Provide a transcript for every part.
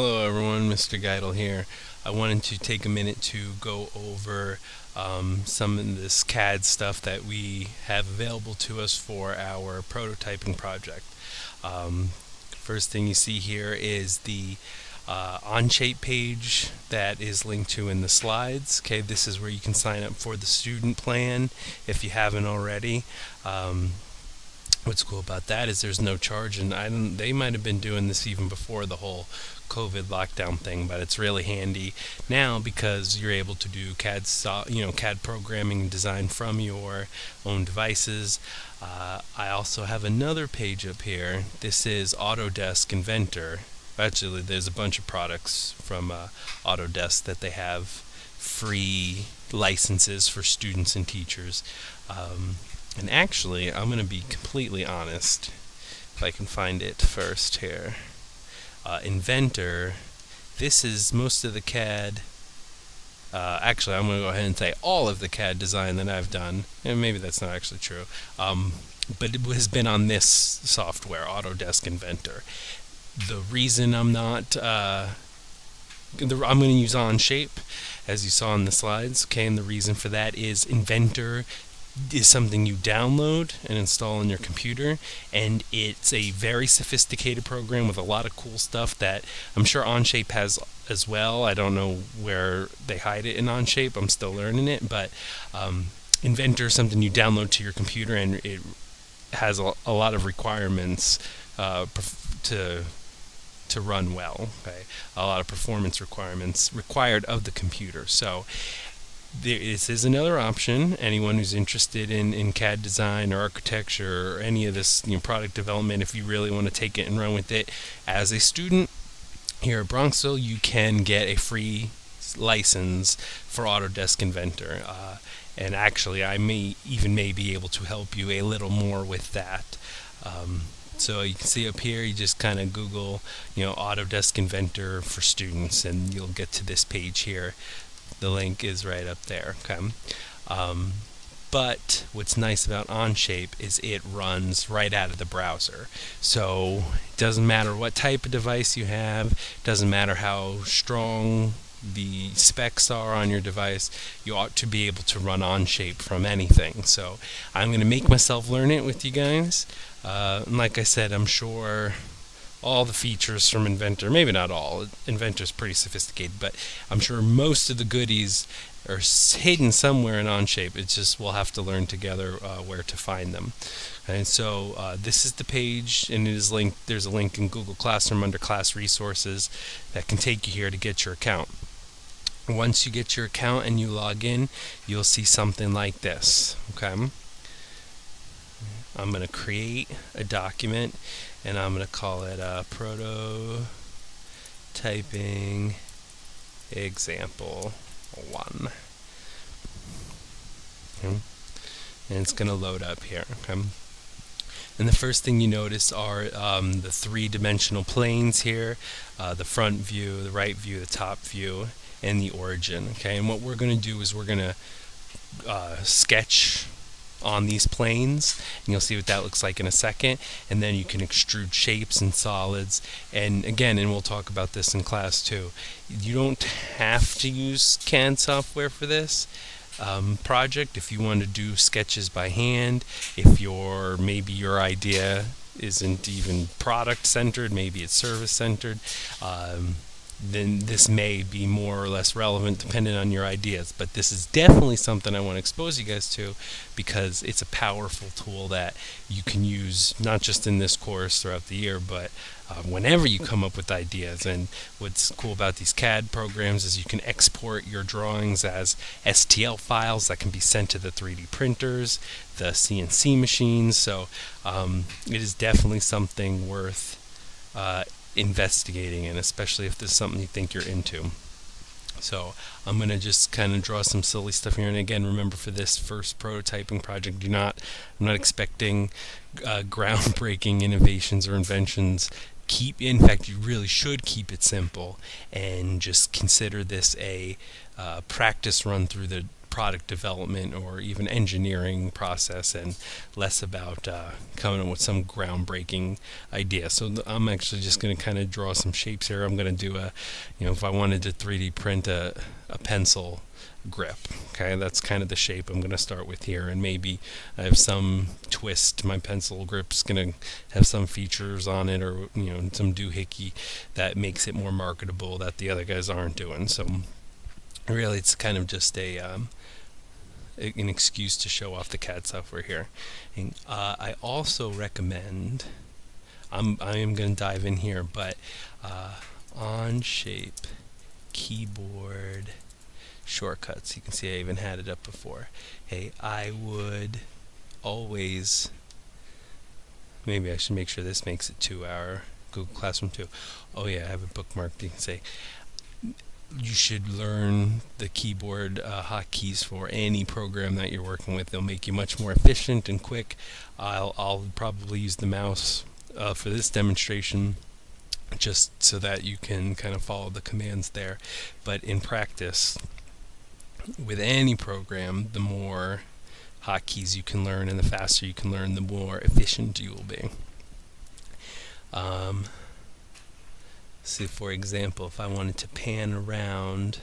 Hello everyone, Mr. Geidel here. I wanted to take a minute to go over some of this CAD stuff that we have available to us for our prototyping project. First thing you see here is the Onshape page that is linked to in the slides. Okay, this is where you can sign up for the student plan if you haven't already. What's cool about that is there's no charge, and they might have been doing this even before the whole COVID lockdown thing, but it's really handy now because you're able to do CAD programming and design from your own devices. I also have another page up here. This is Autodesk Inventor. Actually, there's a bunch of products from Autodesk that they have free licenses for students and teachers. And actually, I'm going to be completely honest, if I can find it first here. Inventor, this is most of the CAD. Actually, I'm going to go ahead and say all of the CAD design that I've done. And maybe that's not actually true. But it has been on this software, Autodesk Inventor. The reason I'm not... I'm going to use Onshape, as you saw in the slides. Okay, and the reason for that is Inventor is something you download and install on your computer, and it's a very sophisticated program with a lot of cool stuff that I'm sure Onshape has as well. I don't know where they hide it in Onshape. I'm still learning it, but Inventor is something you download to your computer, and it has a lot of requirements to run well. Okay, a lot of performance requirements required of the computer. So this is another option. Anyone who's interested in CAD design or architecture or any of this product development, if you really want to take it and run with it as a student here at Bronxville, you can get a free license for Autodesk Inventor. And actually, I may be able to help you a little more with that. So you can see up here, you just kind of Google, Autodesk Inventor for students, and you'll get to this page here. The link is right up there. Okay. But what's nice about Onshape is it runs right out of the browser. So it doesn't matter what type of device you have, doesn't matter how strong the specs are on your device, you ought to be able to run Onshape from anything. So I'm going to make myself learn it with you guys. And like I said, I'm sure all the features from Inventor, maybe not all, Inventor's pretty sophisticated, but I'm sure most of the goodies are hidden somewhere in Onshape. It's just we'll have to learn together where to find them. And so this is the page, and it is linked. There's a link in Google Classroom under Class Resources that can take you here to get your account. Once you get your account and you log in, you'll see something like this. Okay. I'm going to create a document, and I'm going to call it Prototyping Example 1. Okay. And it's going to load up here. Okay. And the first thing you notice are the three-dimensional planes here, the front view, the right view, the top view, and the origin. Okay. And what we're going to do is we're going to sketch on these planes, and you'll see what that looks like in a second. And then you can extrude shapes and solids, and we'll talk about this in class too. You don't have to use CAD software for this project if you want to do sketches by hand. If maybe your idea isn't even product centered, maybe it's service centered, then this may be more or less relevant depending on your ideas. But this is definitely something I want to expose you guys to, because it's a powerful tool that you can use not just in this course throughout the year, but whenever you come up with ideas. And what's cool about these CAD programs is you can export your drawings as STL files that can be sent to the 3D printers, the CNC machines. So it is definitely something worth investigating, and especially if this is something you think you're into. So I'm going to just kind of draw some silly stuff here. And again, remember, for this first prototyping project, I'm not expecting groundbreaking innovations or inventions. In fact, you really should keep it simple and just consider this a practice run through the product development or even engineering process, and less about coming up with some groundbreaking idea. So I'm actually just going to kind of draw some shapes here. I'm going to do if I wanted to 3D print a pencil grip, okay, that's kind of the shape I'm going to start with here, and maybe I have some twist. My pencil grip's going to have some features on it, or some doohickey that makes it more marketable that the other guys aren't doing. So really, it's kind of just an excuse to show off the CAD software here. And I also recommend, I am going to dive in here, but on shape keyboard shortcuts, you can see I even had it up before. Hey, I would always, maybe I should make sure this makes it to our Google Classroom too. Oh yeah, I have it bookmarked. You can say you should learn the keyboard hotkeys for any program that you're working with. They'll make you much more efficient and quick. I'll probably use the mouse for this demonstration, just so that you can kind of follow the commands there. But in practice, with any program, the more hotkeys you can learn and the faster you can learn, the more efficient you will be. So for example, if I wanted to pan around,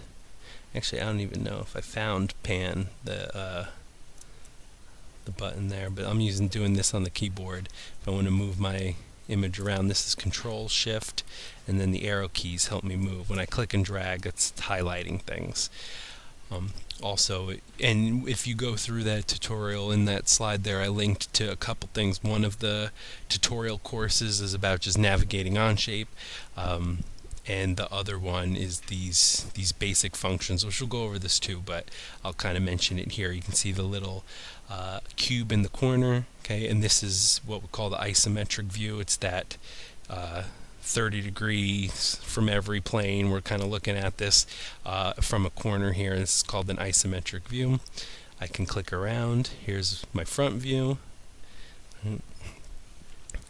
actually I don't even know if I found pan, the button there, but I'm doing this on the keyboard. If I want to move my image around, this is Control Shift, and then the arrow keys help me move. When I click and drag, it's highlighting things. Also, and if you go through that tutorial in that slide there, I linked to a couple things. One of the tutorial courses is about just navigating Onshape, and the other one is these basic functions, which we'll go over this too, but I'll kind of mention it here. You can see the little cube in the corner, okay, and this is what we call the isometric view. It's that 30 degrees from every plane. We're kind of looking at this from a corner here. This is called an isometric view. I can click around. Here's my front view.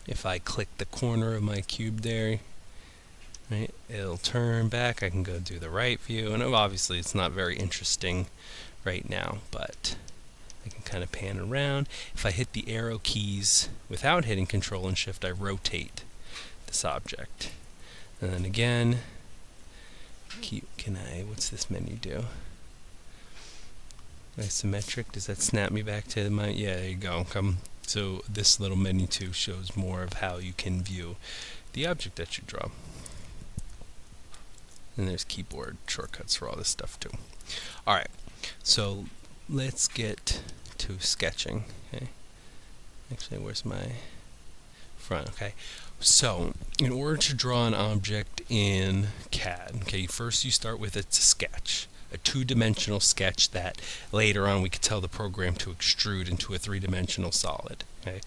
If I click the corner of my cube there, right, it'll turn back. I can go do the right view, and obviously it's not very interesting right now, but I can kind of pan around. If I hit the arrow keys without hitting Control and Shift, I rotate this object. And then again, what's this menu do? Isometric, does that snap me back to my, yeah, there you go. So this little menu too shows more of how you can view the object that you draw. And there's keyboard shortcuts for all this stuff too. Alright, so let's get to sketching. Okay. Actually, where's my front? Okay. So, in order to draw an object in CAD, okay, first you start with a sketch, a two-dimensional sketch that later on we could tell the program to extrude into a three-dimensional solid. Okay,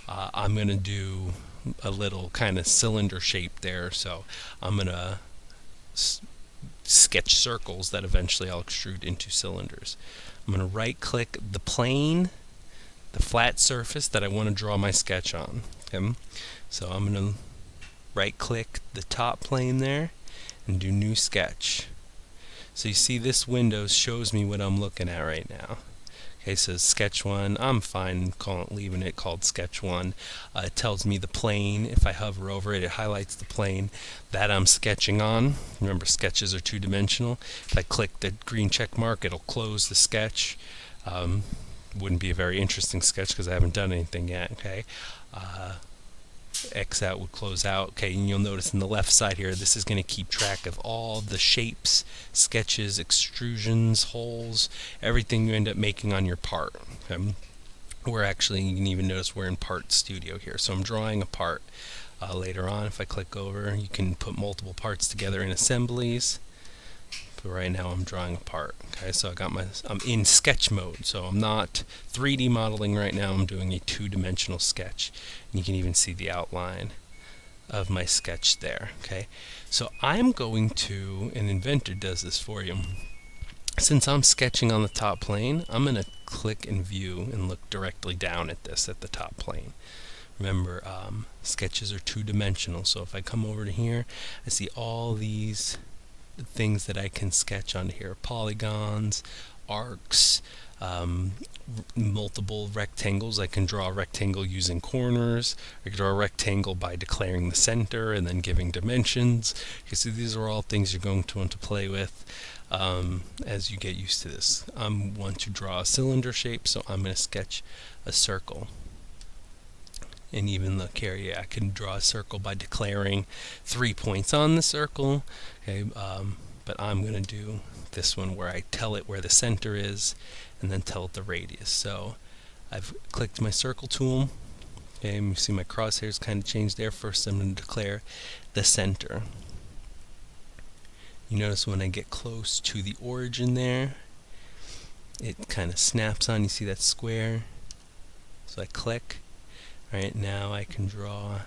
I'm going to do a little kind of cylinder shape there, so I'm going to sketch circles that eventually I'll extrude into cylinders. I'm going to right-click the plane, the flat surface that I want to draw my sketch on. Okay? So I'm going to right-click the top plane there and do New Sketch. So you see this window shows me what I'm looking at right now. Okay, so Sketch 1, I'm fine leaving it called Sketch 1. It tells me the plane. If I hover over it, it highlights the plane that I'm sketching on. Remember, sketches are two-dimensional. If I click the green check mark, it'll close the sketch. Wouldn't be a very interesting sketch because I haven't done anything yet. Okay. X out would close out. Okay, and you'll notice in the left side here, this is going to keep track of all the shapes, sketches, extrusions, holes, everything you end up making on your part. Okay? We're actually, you can even notice we're in Part Studio here. So I'm drawing a part. Later on, if I click over, you can put multiple parts together in assemblies. But right now I'm drawing a part. Okay, so I'm in sketch mode, so I'm not 3D modeling right now. I'm doing a two-dimensional sketch. And you can even see the outline of my sketch there. Okay, so I'm going to, and Inventor does this for you. Since I'm sketching on the top plane, I'm going to click and view and look directly down at this at the top plane. Remember, sketches are two-dimensional, so if I come over to here, I see all these things that I can sketch on here, polygons, arcs, um, multiple rectangles. I can draw a rectangle using corners. I can draw a rectangle by declaring the center and then giving dimensions. You see, these are all things you're going to want to play with as you get used to this. I want to draw a cylinder shape, so I'm going to sketch a circle. And even look here, yeah, I can draw a circle by declaring 3 points on the circle. Okay, but I'm going to do this one where I tell it where the center is and then tell it the radius. So I've clicked my circle tool. Okay, you see my crosshairs kind of changed there. First I'm going to declare the center. You notice when I get close to the origin there, it kind of snaps on. You see that square? So I click. Alright, now I can draw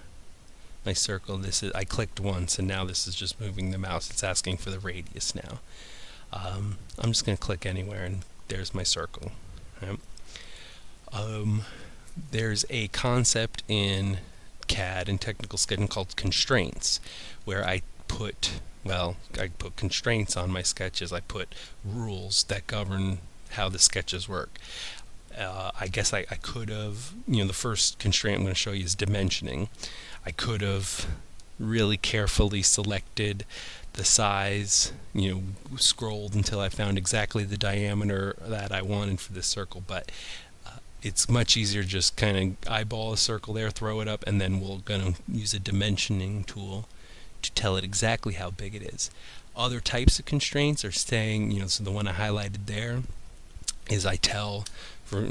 my circle. This is, I clicked once and now this is just moving the mouse. It's asking for the radius now. I'm just going to click anywhere and there's my circle. Right? There's a concept in CAD and technical sketching called constraints, where I put constraints on my sketches. I put rules that govern how the sketches work. I guess I could have, the first constraint I'm going to show you is dimensioning. I could have really carefully selected the size, scrolled until I found exactly the diameter that I wanted for this circle, but it's much easier just kind of eyeball a circle there, throw it up, and then we're going to use a dimensioning tool to tell it exactly how big it is. Other types of constraints are saying, so the one I highlighted there is I tell for,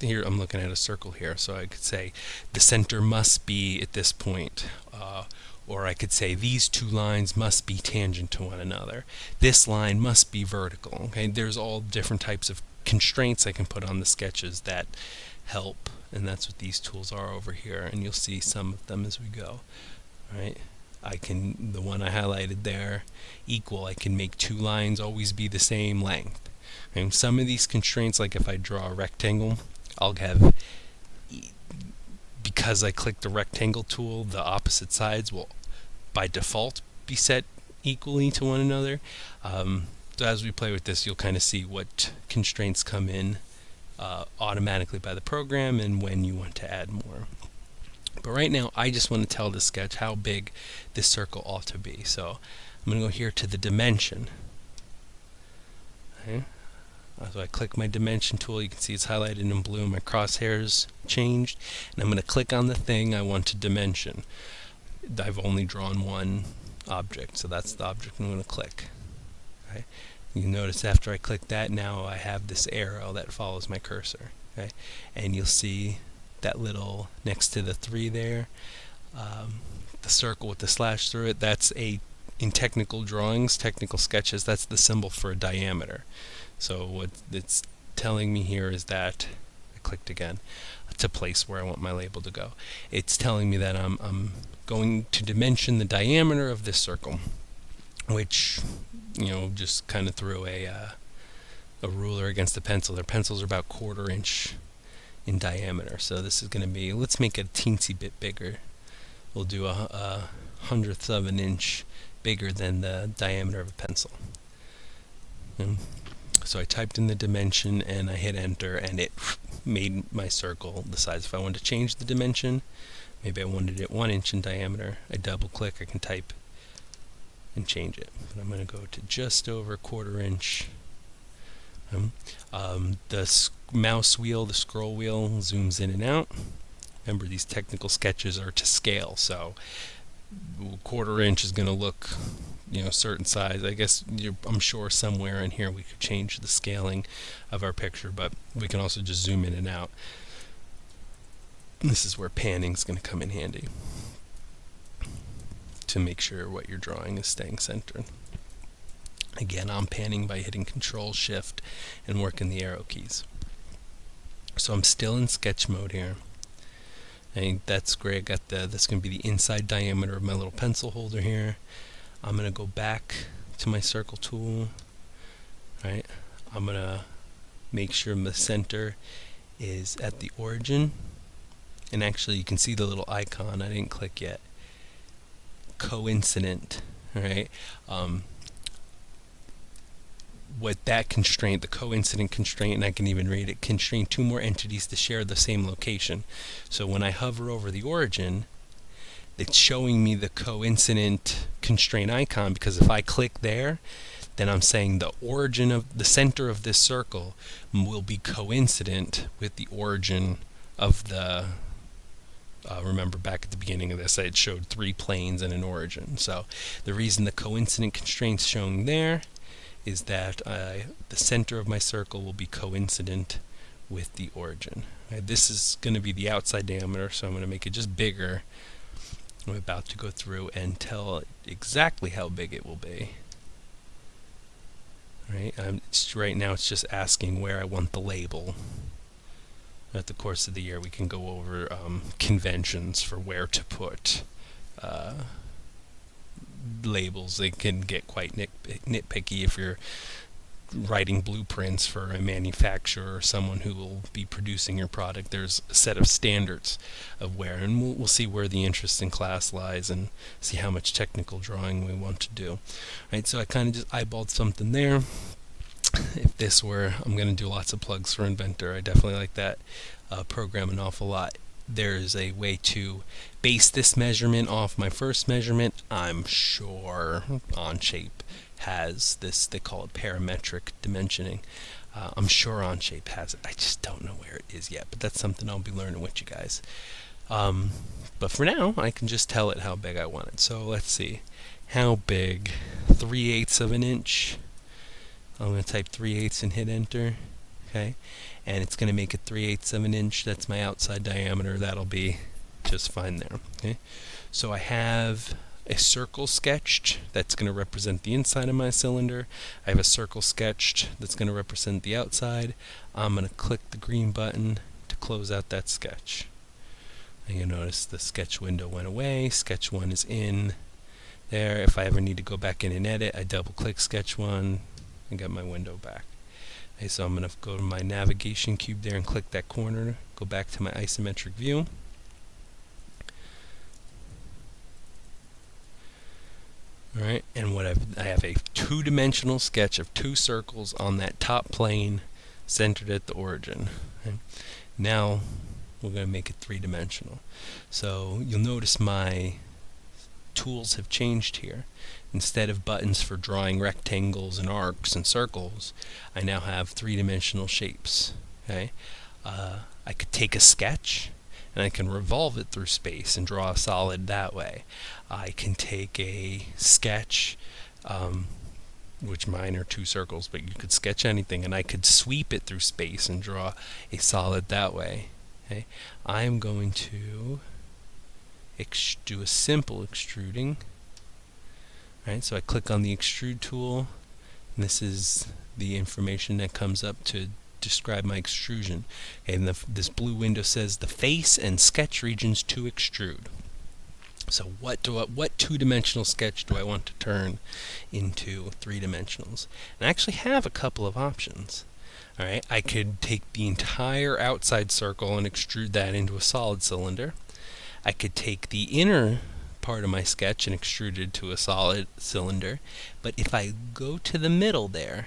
here I'm looking at a circle here, so I could say the center must be at this point, or I could say these two lines must be tangent to one another. This line must be vertical. Okay, there's all different types of constraints I can put on the sketches that help, and that's what these tools are over here, and you'll see some of them as we go. Right? The one I highlighted there, equal, I can make two lines always be the same length. And some of these constraints, like if I draw a rectangle, I'll have, because I clicked the rectangle tool, the opposite sides will by default be set equally to one another. So as we play with this, you'll kind of see what constraints come in automatically by the program and when you want to add more. But right now, I just want to tell the sketch how big this circle ought to be. So I'm going to go here to the dimension. Okay. So I click my dimension tool. You can see it's highlighted in blue. My crosshairs changed. And I'm going to click on the thing I want to dimension. I've only drawn one object, so that's the object I'm going to click. Okay. You notice after I click that, now I have this arrow that follows my cursor. Okay. And you'll see that little next to the 3 there, the circle with the slash through it, that's in technical drawings, technical sketches, that's the symbol for a diameter. So what it's telling me here is that, I clicked again to place where I want my label to go. It's telling me that I'm going to dimension the diameter of this circle, which, just kind of threw a ruler against the pencil. Their pencils are about 1/4 inch in diameter, so this is going to be, let's make it a teensy bit bigger. We'll do a 100th of an inch bigger than the diameter of a pencil. So I typed in the dimension and I hit enter, and it made my circle the size. If I wanted to change the dimension, maybe I wanted it 1 inch in diameter, I double click, I can type and change it. But I'm going to go to just over 1/4 inch. The mouse wheel, the scroll wheel, zooms in and out. Remember, these technical sketches are to scale, so 1/4 inch is going to look, certain size. I guess I'm sure somewhere in here we could change the scaling of our picture, but we can also just zoom in and out. This is where panning is going to come in handy to make sure what you're drawing is staying centered. Again, I'm panning by hitting Control Shift and working the arrow keys. So I'm still in sketch mode here. And that's great. I got that's going to be the inside diameter of my little pencil holder here. I'm going to go back to my circle tool. Right. I'm going to make sure the center is at the origin. And actually, you can see the little icon. I didn't click yet. Coincident. Right. what that constraint, the coincident constraint, and I can even read it, constrain two more entities to share the same location. So when I hover over the origin, it's showing me the coincident constraint icon, because if I click there, then I'm saying the origin of the center of this circle will be coincident with the origin of the remember back at the beginning of this I had showed 3 planes and an origin. So the reason the coincident constraint's showing there is that the center of my circle will be coincident with the origin. Right, this is going to be the outside diameter, so I'm going to make it just bigger. I'm about to go through and tell it exactly how big it will be. Right, right now it's just asking where I want the label. At the course of the year, we can go over conventions for where to put labels. They can get quite nitpicky if you're writing blueprints for a manufacturer or someone who will be producing your product. There's a set of standards of where, and we'll see where the interest in class lies and see how much technical drawing we want to do. Right, so I kind of just eyeballed something there. If this were, I'm going to do lots of plugs for Inventor. I definitely like that program an awful lot. There's a way to base this measurement off my first measurement. I'm sure Onshape has this, they call it parametric dimensioning. I'm sure Onshape has it. I just don't know where it is yet, but that's something I'll be learning with you guys. But for now, I can just tell it how big I want it. So let's see. How big? 3/8 of an inch. I'm going to type 3/8 and hit enter. Okay, and it's going to make it 3/8 of an inch. That's my outside diameter. That'll be just fine there. Okay, so I have a circle sketched that's going to represent the inside of my cylinder. I have a circle sketched that's going to represent the outside. I'm going to click the green button to close out that sketch. And you'll notice the sketch window went away. Sketch 1 is in there. If I ever need to go back in and edit, I double click sketch 1 and get my window back. Okay, so I'm going to go to my navigation cube there and click that corner, go back to my isometric view. Alright, and what I have a 2-dimensional sketch of 2 circles on that top plane centered at the origin. Okay. Now we're going to make it 3-dimensional. So you'll notice my tools have changed here. Instead of buttons for drawing rectangles and arcs and circles, I now have 3-dimensional shapes. Okay, I could take a sketch and I can revolve it through space and draw a solid that way. I can take a sketch, which mine are 2 circles, but you could sketch anything, and I could sweep it through space and draw a solid that way. Okay, I'm going to do a simple extruding. Right, so I click on the extrude tool, and this is the information that comes up to describe my extrusion. Okay, and this blue window says the face and sketch regions to extrude. So what 2-dimensional sketch do I want to turn into 3-dimensionals? And I actually have a couple of options. All right, I could take the entire outside circle and extrude that into a solid cylinder. I could take the inner part of my sketch and extrude it to a solid cylinder, but if I go to the middle there,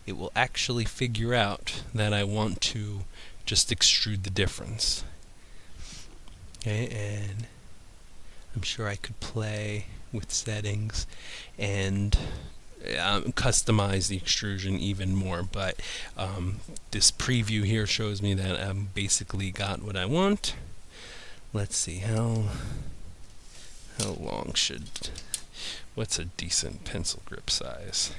it will actually figure out that I want to just extrude the difference. Okay, and I'm sure I could play with settings and customize the extrusion even more, but this preview here shows me that I've basically got what I want. Let's see, how long what's a decent pencil grip size?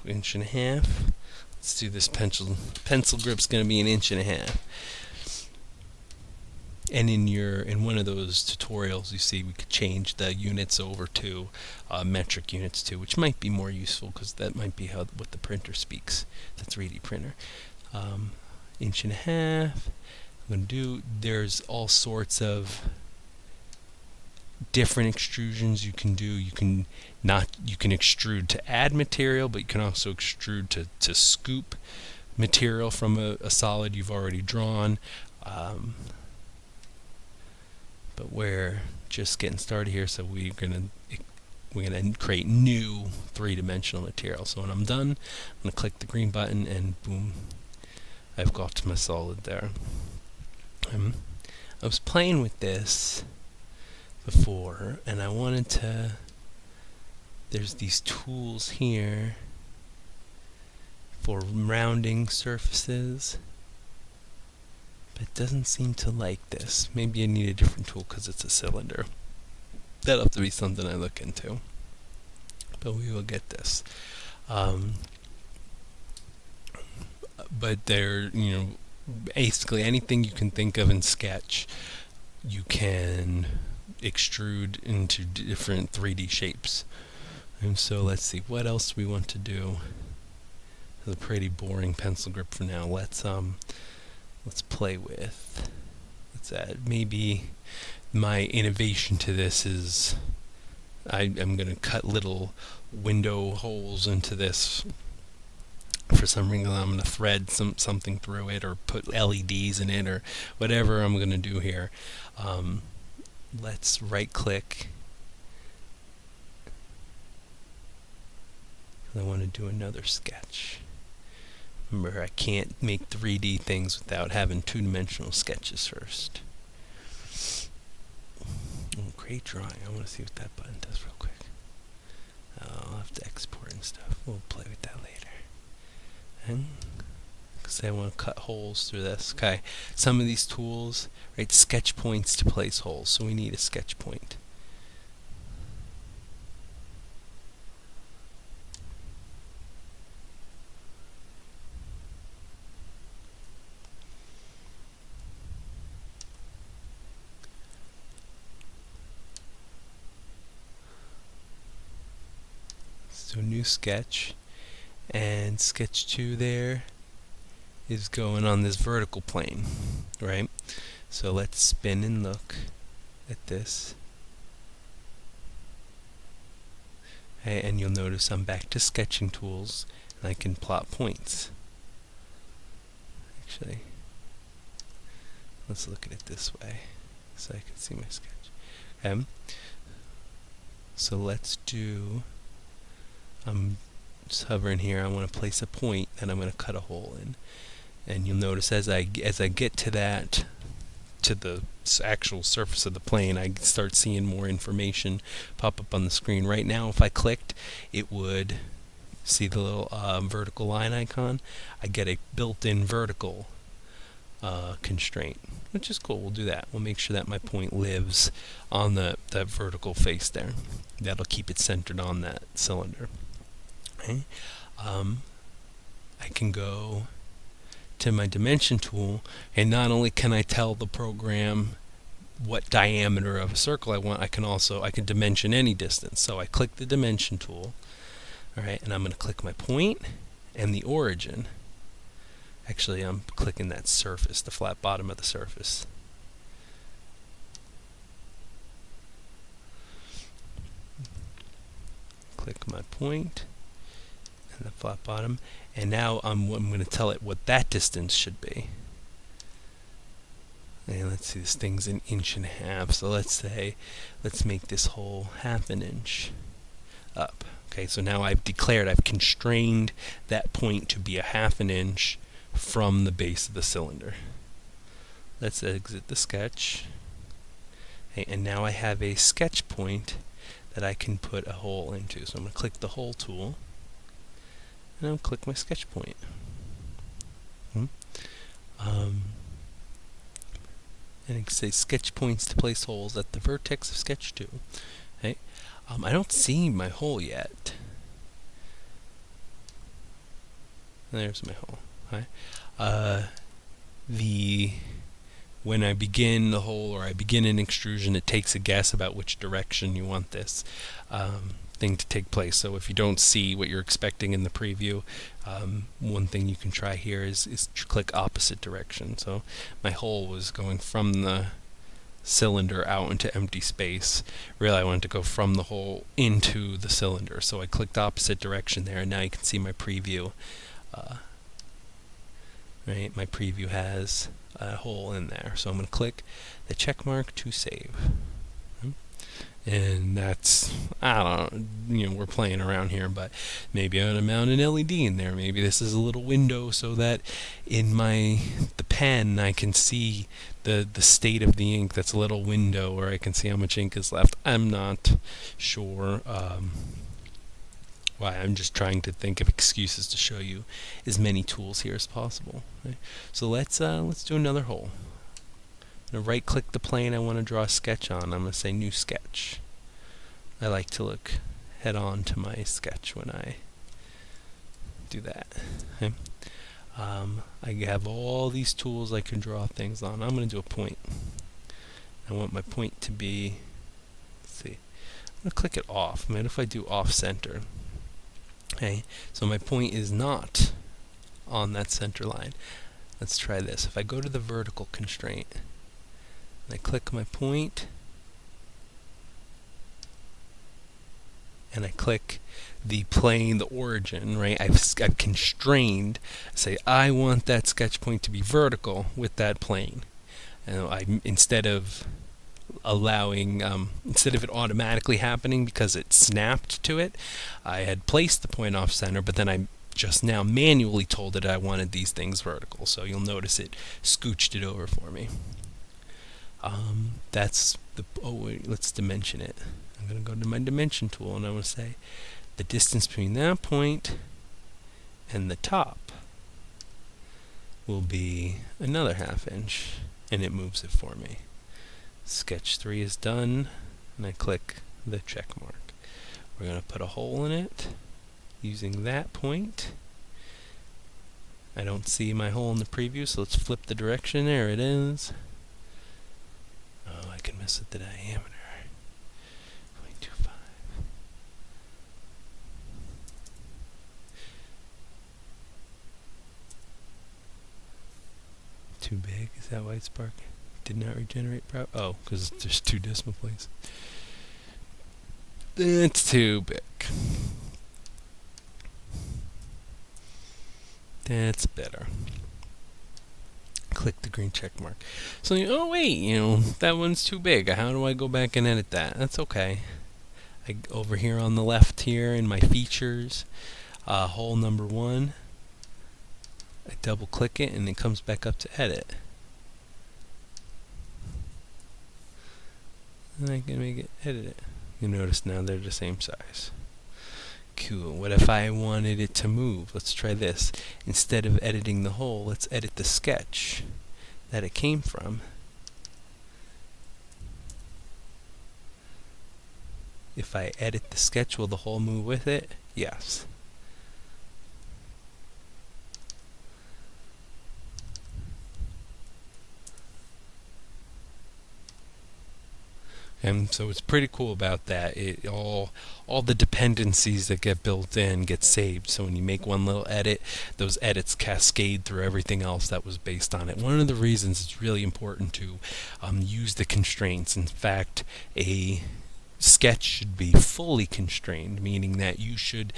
1.5 inches. Let's do this pencil grip's going to be 1.5 inches. And in one of those tutorials, you see we could change the units over to metric units too, which might be more useful because that might be what the printer speaks, the 3D printer. 1.5 inches. I'm going to do. There's all sorts of different extrusions you can do. You can extrude to add material, but you can also extrude to scoop material from a solid you've already drawn. But we're just getting started here, so we're going to we're going to create new three-dimensional material. So when I'm done, I'm going to click the green button, and boom, I've got my solid there. I was playing with this before, and I wanted to, there's these tools here for rounding surfaces, but it doesn't seem to like this. Maybe I need a different tool because it's a cylinder. That'll have to be something I look into, but we will get this. But they're, basically anything you can think of in Sketch, you can extrude into different 3D shapes. And so let's see, what else we want to do. It's a pretty boring pencil grip for now. Let's play with. Let's add, maybe my innovation to this is I'm going to cut little window holes into this. For some reason I'm going to thread something through it, or put LEDs in it, or whatever I'm going to do here. Let's right click. I want to do another sketch. Remember, I can't make 3D things without having two-dimensional sketches first. Oh, great drawing. I want to see what that button does real quick. I'll have to export and stuff. We'll play with that later. Because I want to cut holes through this. Okay, some of these tools, right, sketch points to place holes, so we need a sketch point. So new sketch. And sketch 2 there is going on this vertical plane, right? So let's spin and look at this. Okay, and you'll notice I'm back to sketching tools, and I can plot points. Actually, let's look at it this way so I can see my sketch. Okay. So let's do, just hovering here, I want to place a point and I'm going to cut a hole in. And you'll notice as I get to that, to the actual surface of the plane, I start seeing more information pop up on the screen. Right now, if I clicked, it would see the little vertical line icon. I get a built-in vertical constraint, which is cool. We'll do that. We'll make sure that my point lives on that vertical face there. That'll keep it centered on that cylinder. Okay. I can go to my dimension tool, and not only can I tell the program what diameter of a circle I want, I can dimension any distance. So I click the dimension tool, alright, and I'm going to click my point and the origin. Actually, I'm clicking that surface, the flat bottom of the surface. Click my point and the flat bottom, and now I'm going to tell it what that distance should be. And let's see, this thing's 1.5 inches, so let's make this hole 1/2 inch up. Okay, so now I've constrained that point to be 1/2 inch from the base of the cylinder. Let's exit the sketch. Okay, and now I have a sketch point that I can put a hole into. So I'm going to click the hole tool, and I'll click my sketch point. And it says sketch points to place holes at the vertex of sketch 2. Okay. I don't see my hole yet. There's my hole. Okay. When I begin the hole, or I begin an extrusion, it takes a guess about which direction you want this thing to take place. So if you don't see what you're expecting in the preview, one thing you can try here is click opposite direction. So my hole was going from the cylinder out into empty space. Really, I wanted to go from the hole into the cylinder, so I clicked opposite direction there, and now you can see my preview. Right, my preview has a hole in there, so I'm going to click the check mark to save. And that's, I don't know, we're playing around here, but maybe I'm gonna mount an LED in there. Maybe this is a little window so that in the pen I can see the state of the ink. That's a little window where I can see how much ink is left. I'm not sure why. I'm just trying to think of excuses to show you as many tools here as possible. Okay? So let's do another hole. I'm gonna right click the plane I want to draw a sketch on. I'm gonna say new sketch. I like to look head on to my sketch when I do that. Okay. I have all these tools I can draw things on. I'm gonna do a point. I want my point to be, let's see, I'm gonna click it off. What if I do off center? Okay, so my point is not on that center line. Let's try this. If I go to the vertical constraint, and I click my point, and I click the plane, the origin, right? I've constrained, say I want that sketch point to be vertical with that plane. And instead of it automatically happening because it snapped to it, I had placed the point off center, but then I just now manually told it I wanted these things vertical. So you'll notice it scooched it over for me. That's the, let's dimension it. I'm going to go to my dimension tool and I'm going to say the distance between that point and the top will be another 1/2 inch, and it moves it for me. Sketch 3 is done, and I click the check mark. We're going to put a hole in it using that point. I don't see my hole in the preview, so let's flip the direction. There it is. Oh, I can miss it, the diameter. 0.25. Too big? Is that why it's sparking? Did not regenerate oh, because there's 2 decimal places. That's too big. That's better. Click the green check mark. So, oh wait, that one's too big. How do I go back and edit that? That's okay. Over here on the left here in my features, hole number 1, I double click it and it comes back up to edit. And I can make it edit it. You notice now they're the same size. Cool. What if I wanted it to move? Let's try this. Instead of editing the hole, let's edit the sketch that it came from. If I edit the sketch, will the hole move with it? Yes. And so it's pretty cool about that. All the dependencies that get built in get saved. So when you make one little edit, those edits cascade through everything else that was based on it. One of the reasons it's really important to use the constraints. In fact, a sketch should be fully constrained, meaning that you should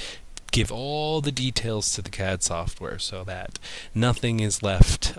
give all the details to the CAD software so that nothing is left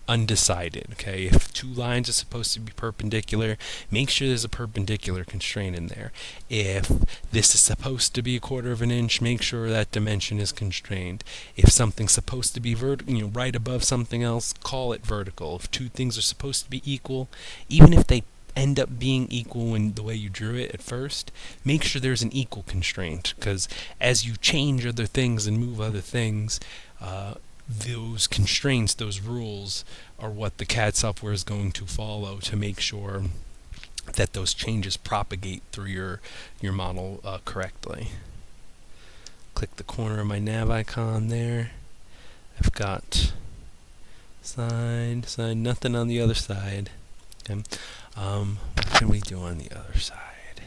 undecided. Okay, if 2 lines are supposed to be perpendicular, make sure there's a perpendicular constraint in there. If this is supposed to be 1/4 inch, make sure that dimension is constrained. If something's supposed to be right above something else, call it vertical. If 2 things are supposed to be equal, even if they end up being equal in the way you drew it at first, make sure there's an equal constraint, because as you change other things and move other things, those constraints, those rules, are what the CAD software is going to follow to make sure that those changes propagate through your model correctly. Click the corner of my nav icon there. I've got side, nothing on the other side. Okay. What can we do on the other side?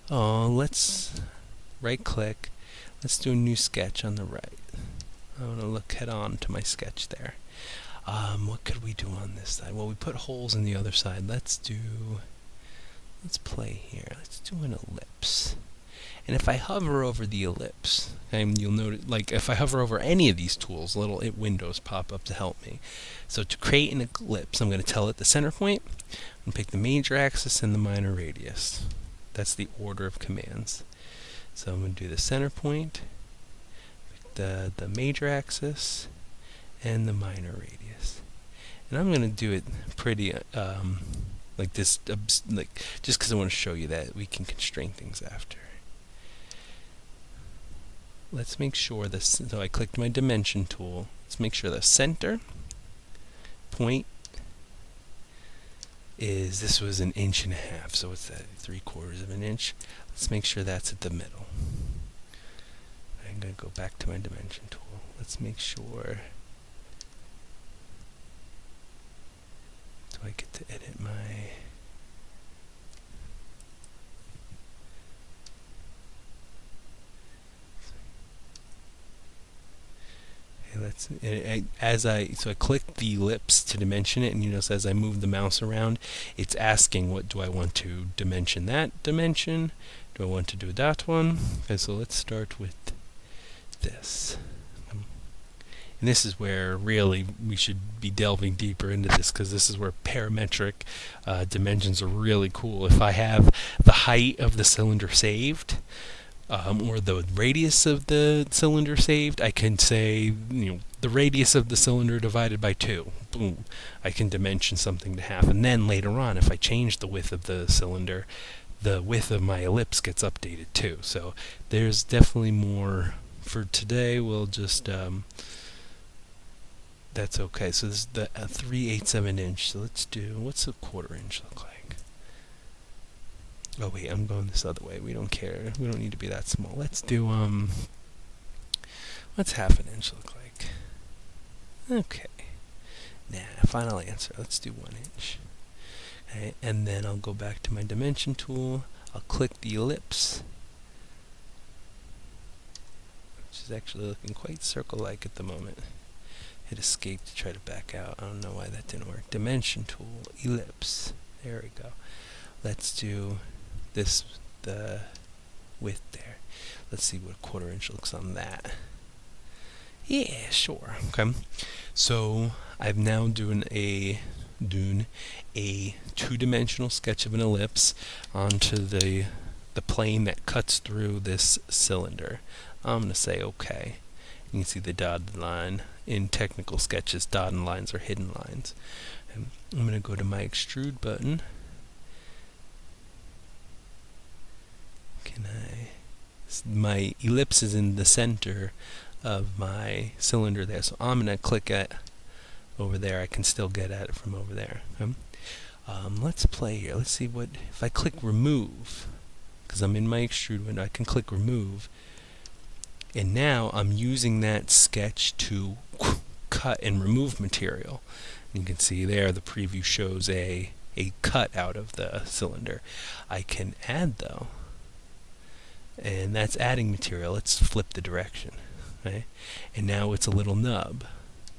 Oh, let's right click. Let's do a new sketch on the right. I want to look head on to my sketch there. What could we do on this side? Well, we put holes in the other side. Let's play here. Let's do an ellipse. And if I hover over the ellipse, and you'll notice, like if I hover over any of these tools, little windows pop up to help me. So to create an ellipse, I'm going to tell it the center point, and pick the major axis and the minor radius. That's the order of commands. So I'm going to do the center point, pick the major axis, and the minor radius. And I'm going to do it pretty like this, like just because I want to show you that we can constrain things after. Let's make sure this. So I clicked my dimension tool. Let's make sure the center point is, this was 1.5 inches, so what's that, 3/4 of an inch? Let's make sure that's at the middle. I'm going to go back to my dimension tool. Let's make sure. Do I get to edit my... So I click the ellipse to dimension it, and you notice as I move the mouse around, it's asking, what do I want to dimension? That dimension? Do I want to do that one? Okay, so let's start with this. And this is where really we should be delving deeper into this, because this is where parametric dimensions are really cool. If I have the height of the cylinder saved, or the radius of the cylinder saved, I can say, the radius of the cylinder divided by 2. Boom. I can dimension something to half. And then later on, if I change the width of the cylinder, the width of my ellipse gets updated too. So there's definitely more. For today, we'll just, that's okay. So this is the 3/8 of an inch. So let's do, what's a 1/4 inch look like? Oh wait, I'm going this other way. We don't care. We don't need to be that small. Let's do, what's 1/2 inch look like? Okay. Final answer. Let's do 1 inch. Okay, and then I'll go back to my dimension tool. I'll click the ellipse, which is actually looking quite circle-like at the moment. Hit escape to try to back out. I don't know why that didn't work. Dimension tool, ellipse. There we go. Let's do this, the width there. Let's see what 1/4 inch looks on that. Yeah, sure. Okay. So I've now done a two-dimensional sketch of an ellipse onto the plane that cuts through this cylinder. I'm going to say OK. You can see the dotted line. In technical sketches, dotted lines are hidden lines. And I'm going to go to my extrude button. My ellipse is in the center of my cylinder there, so I'm going to click at over there. I can still get at it from over there. Let's play here. Let's see what, if I click remove, because I'm in my extrude window, I can click remove, and now I'm using that sketch to cut and remove material. And you can see there the preview shows a cut out of the cylinder. I can add though, and that's adding material. Let's flip the direction, right? And now it's a little nub.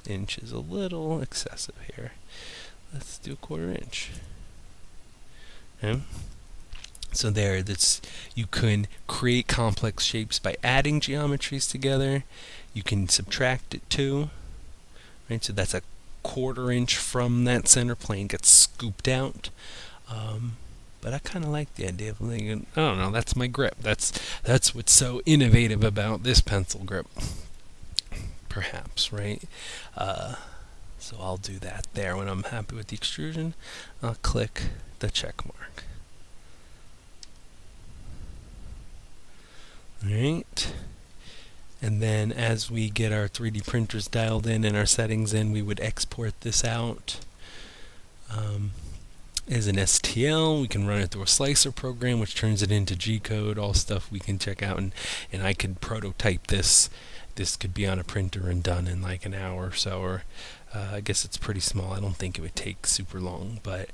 Inch is a little excessive here. Let's do 1/4 inch. Okay. So there, you can create complex shapes by adding geometries together. You can subtract it too, right? So that's a 1/4 inch from that center plane gets scooped out. But I kind of like the idea of thinking, I don't know, that's my grip. That's what's so innovative about this pencil grip, perhaps, right? So I'll do that there. When I'm happy with the extrusion, I'll click the check mark. Alright. And then as we get our 3D printers dialed in and our settings in, we would export this out as an STL. We can run it through a slicer program, which turns it into G-code, all stuff we can check out, and I could prototype this. This could be on a printer and done in like an hour or so, or I guess it's pretty small. I don't think it would take super long, but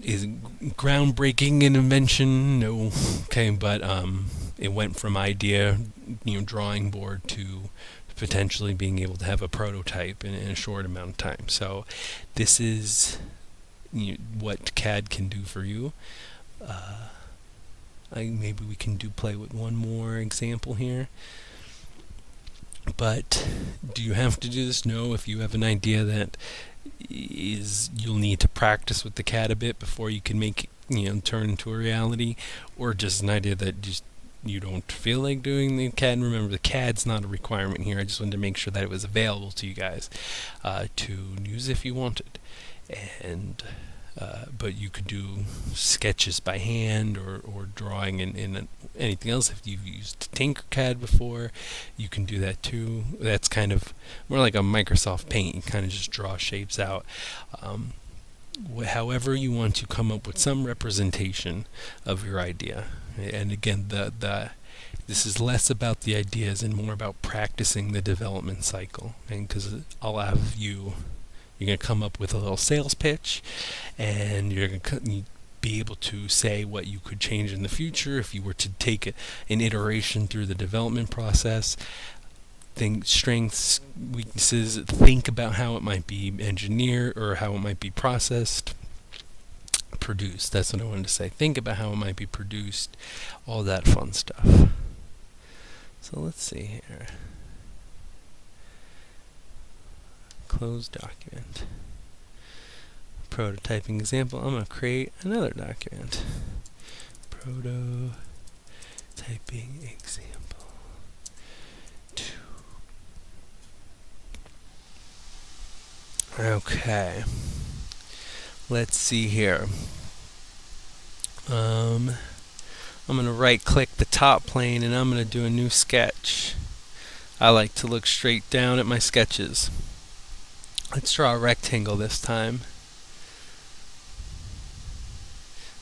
is groundbreaking in invention? No. Okay, but it went from idea, drawing board to potentially being able to have a prototype in a short amount of time. So this is what CAD can do for you. Maybe we can play with one more example here. But do you have to do this? No. If you have an idea that you'll need to practice with the CAD a bit before you can make it, turn into a reality, or just an idea that just you don't feel like doing the CAD. Remember, the CAD's not a requirement here. I just wanted to make sure that it was available to you guys to use if you wanted. And but you could do sketches by hand or drawing in anything else. If you've used Tinkercad before, you can do that too. That's kind of more like a Microsoft Paint. You kind of just draw shapes out. However you want to come up with some representation of your idea. And again, this is less about the ideas and more about practicing the development cycle. And because I'll have you're going to come up with a little sales pitch, and you're going to be able to say what you could change in the future if you were to take an iteration through the development process. Think strengths, weaknesses, think about how it might be engineered or how it might be processed, produced. That's what I wanted to say. Think about how it might be produced, all that fun stuff. So let's see here. Close document. Prototyping example. I'm going to create another document. Prototyping example 2. Okay. Let's see here. I'm going to right click the top plane and I'm going to do a new sketch. I like to look straight down at my sketches. Let's draw a rectangle this time.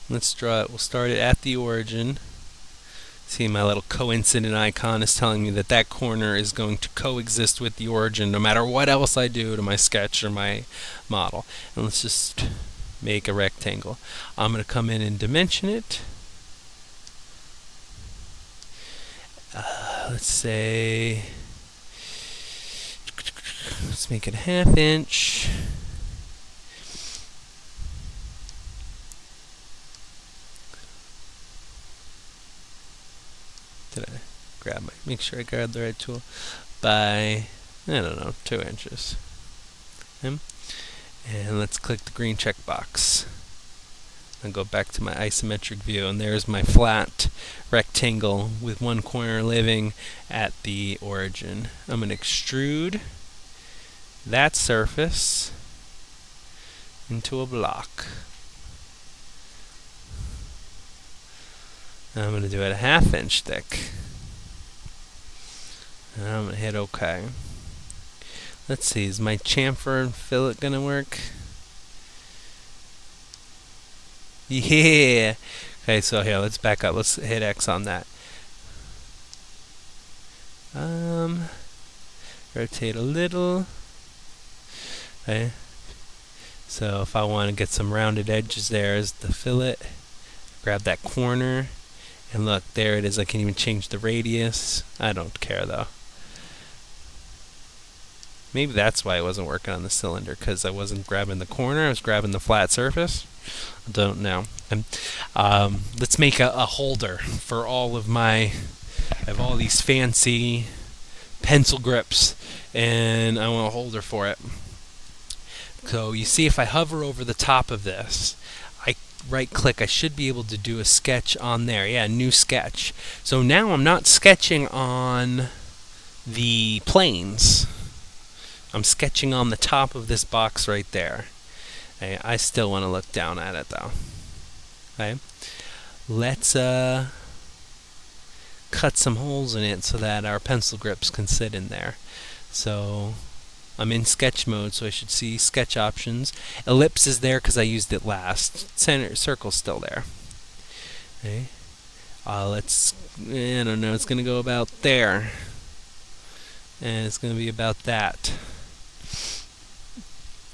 Let's draw it. We'll start it at the origin. See, my little coincident icon is telling me that that corner is going to coexist with the origin no matter what else I do to my sketch or my model. And let's just make a rectangle. I'm going to come in and dimension it. Let's say, let's make it a 1/2 inch. Did I make sure I grabbed the right tool? By, I don't know, 2 inches. Okay. And let's click the green checkbox. And go back to my isometric view, and there's my flat rectangle with one corner living at the origin. I'm going to extrude that surface into a block. I'm going to do it a 1/2 inch thick. And I'm going to hit OK. Let's see, is my chamfer fillet going to work? Yeah! Okay, so here, let's back up. Let's hit X on that. Rotate a little. Okay. So if I want to get some rounded edges, there is the fillet. Grab that corner. And look, there it is. I can even change the radius. I don't care though. Maybe that's why it wasn't working on the cylinder, because I wasn't grabbing the corner, I was grabbing the flat surface. I don't know. Let's make a holder for all of my, I have all these fancy pencil grips, and I want a holder for it. So you see, if I hover over the top of this, I right click, I should be able to do a sketch on there. Yeah, new sketch. So now I'm not sketching on the planes. I'm sketching on the top of this box right there. Okay, I still want to look down at it though. Okay, let's cut some holes in it so that our pencil grips can sit in there. So I'm in sketch mode, so I should see sketch options. Ellipse is there because I used it last. Center circle's still there. Okay, let's, I don't know, it's going to go about there. And it's going to be about that.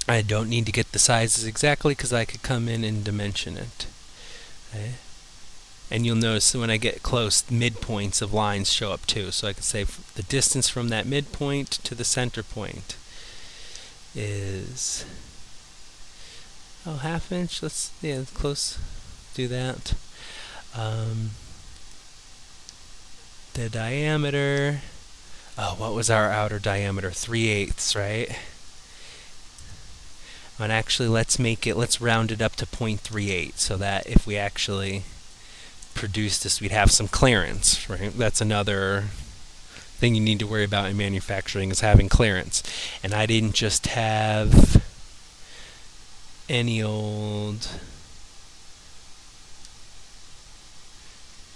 I don't need to get the sizes exactly because I could come in and dimension it. Okay. And you'll notice that when I get close, midpoints of lines show up too. So I can say the distance from that midpoint to the center point is 1/2 inch. Let's, yeah, close. Do that. the diameter. Oh, what was our outer diameter? 3/8, right? And actually, let's round it up to 0.38 so that if we actually produce this, we'd have some clearance, right? That's another thing you need to worry about in manufacturing, is having clearance. And I didn't just have any old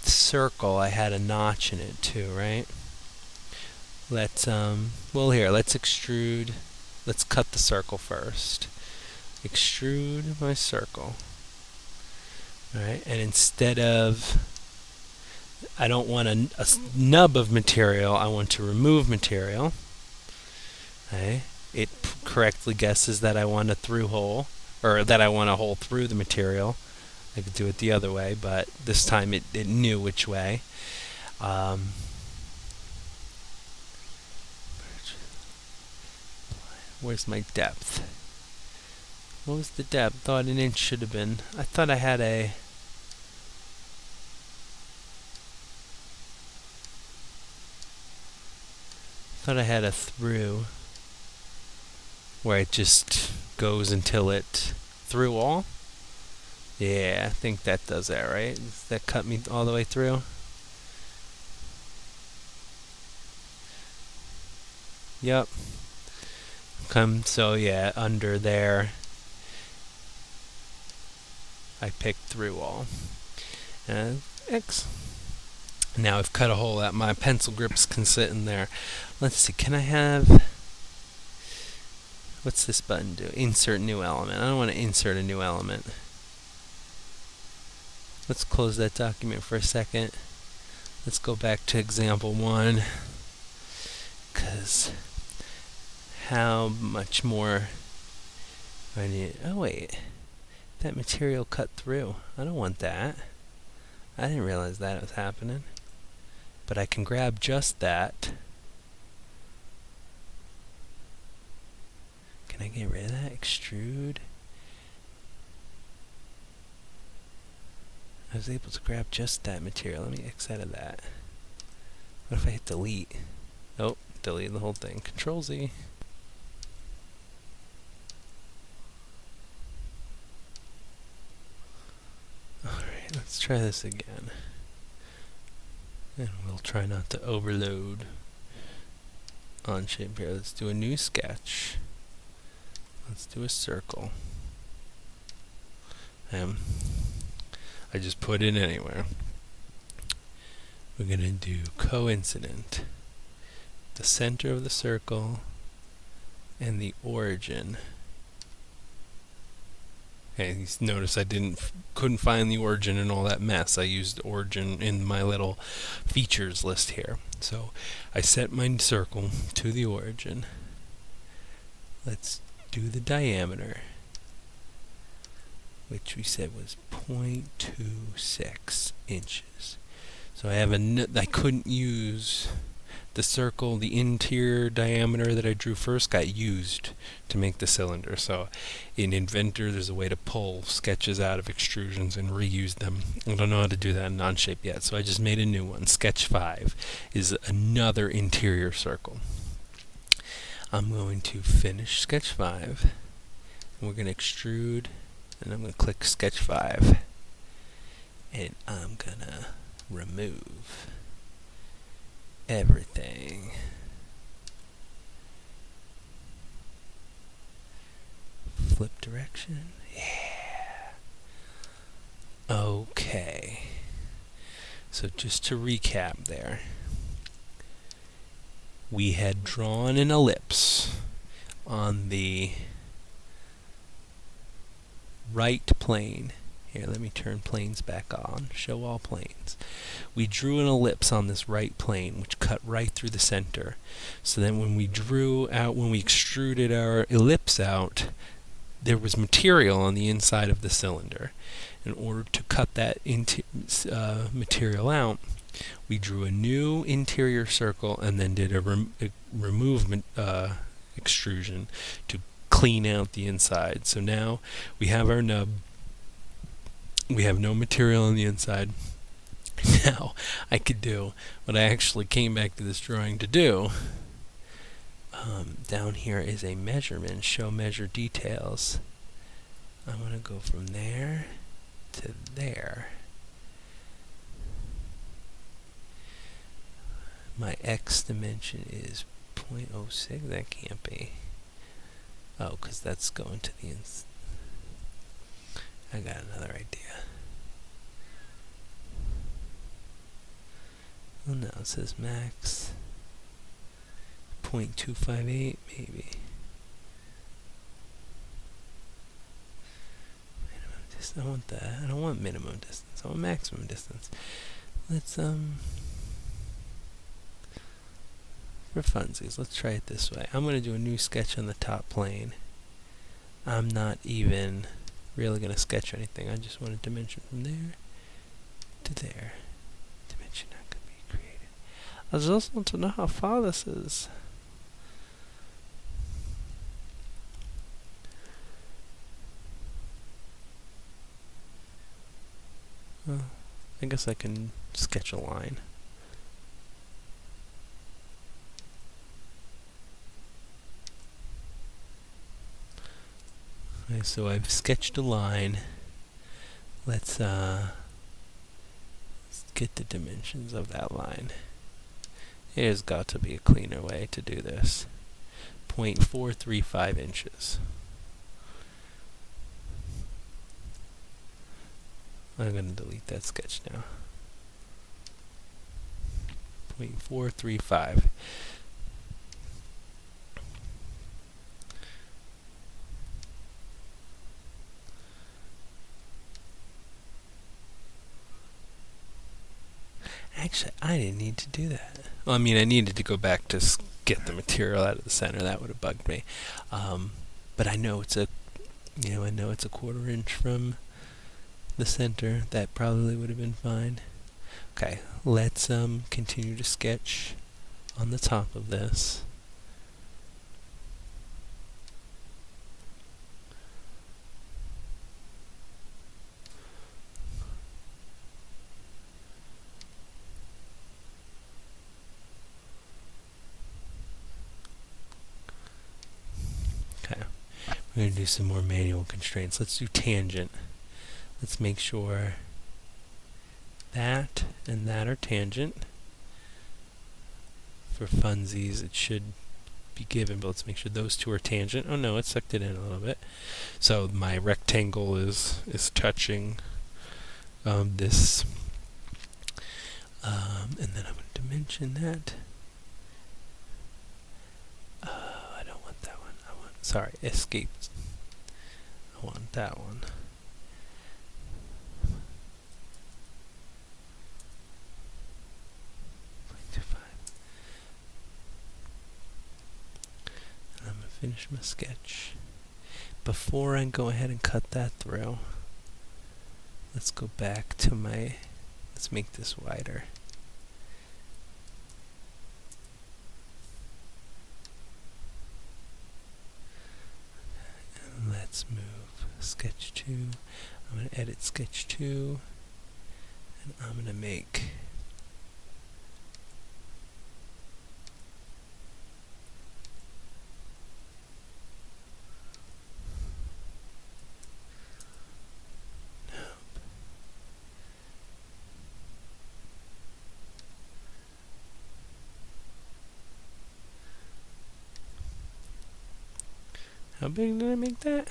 circle, I had a notch in it too, right? Let's extrude. Let's cut the circle first. Extrude my circle. Alright, and instead of, I don't want a nub of material, I want to remove material. Okay. It correctly guesses that I want a through hole, or that I want a hole through the material. I could do it the other way, but this time it knew which way. Where's my depth? What was the depth? Thought an inch should have been. I thought I had a. Thought I had a through where it just goes until it through all. Yeah, I think that does that, right? Does that cut me all the way through? Yep. So yeah, under there I picked through all. X. Now I've cut a hole that my pencil grips can sit in there. Let's see, can I have, what's this button do? Insert new element. I don't want to insert a new element. Let's close that document for a second. Let's go back to example 1, because how much more I need. Oh wait, that material cut through. I don't want that. I didn't realize that was happening. But I can grab just that. Can I get rid of that? Extrude. I was able to grab just that material. Let me X out of that. What if I hit delete? Oh, delete the whole thing. Control Z. Alright, let's try this again. And we'll try not to overload Onshape here. Let's do a new sketch. Let's do a circle. I just put it anywhere. We're going to do coincident. The center of the circle and the origin. Okay, notice I couldn't find the origin in all that mess. I used origin in my little features list here. So I set my circle to the origin. Let's do the diameter, which we said was 0.26 inches. So I couldn't use the circle, the interior diameter that I drew first got used to make the cylinder. So in Inventor, there's a way to pull sketches out of extrusions and reuse them. I don't know how to do that in Onshape yet, so I just made a new one. Sketch 5 is another interior circle. I'm going to finish Sketch 5. And we're going to extrude, and I'm going to click Sketch 5. And I'm going to remove everything. Flip direction. Yeah. Okay. So just to recap there, we had drawn an ellipse on the right plane. Here, let me turn planes back on. Show all planes. We drew an ellipse on this right plane, which cut right through the center. So then when we extruded our ellipse out, there was material on the inside of the cylinder. In order to cut that material out, we drew a new interior circle and then did a remove extrusion to clean out the inside. So now we have our nub. We have no material on the inside. Now, I could do what I actually came back to this drawing to do. Down here is a measurement, show measure details. I'm going to go from there to there. My X dimension is 0.06. That can't be. Oh, because that's going to the I got another idea. Oh no, it says max 0.258 maybe. Minimum distance. I want that. I don't want minimum distance. I want maximum distance. Let's for funsies, let's try it this way. I'm going to do a new sketch on the top plane. I'm not even really going to sketch anything. I just want a dimension from there to there. Dimension not going to be created. I just want to know how far this is. Well, I guess I can sketch a line. Okay, so I've sketched a line. Let's get the dimensions of that line. There's got to be a cleaner way to do this. 0.435 inches. I'm going to delete that sketch now. 0.435. Actually, I didn't need to do that. Well, I mean, I needed to go back to get the material out of the center. That would have bugged me. But I know it's a, I know it's a 1/4 inch from the center. That probably would have been fine. Okay, let's continue to sketch on the top of this. Okay, we're going to do some more manual constraints. Let's do tangent. Let's make sure that and that are tangent. For funsies, it should be given, but let's make sure those two are tangent. Oh no, it sucked it in a little bit. So my rectangle is touching this, and then I'm going to dimension that. I don't want that one. Sorry, escape. I want that one. Finish my sketch. Before I go ahead and cut that through, let's go back to let's make this wider. And let's move sketch 2. I'm going to edit sketch 2, and I'm going to make how big did I make that?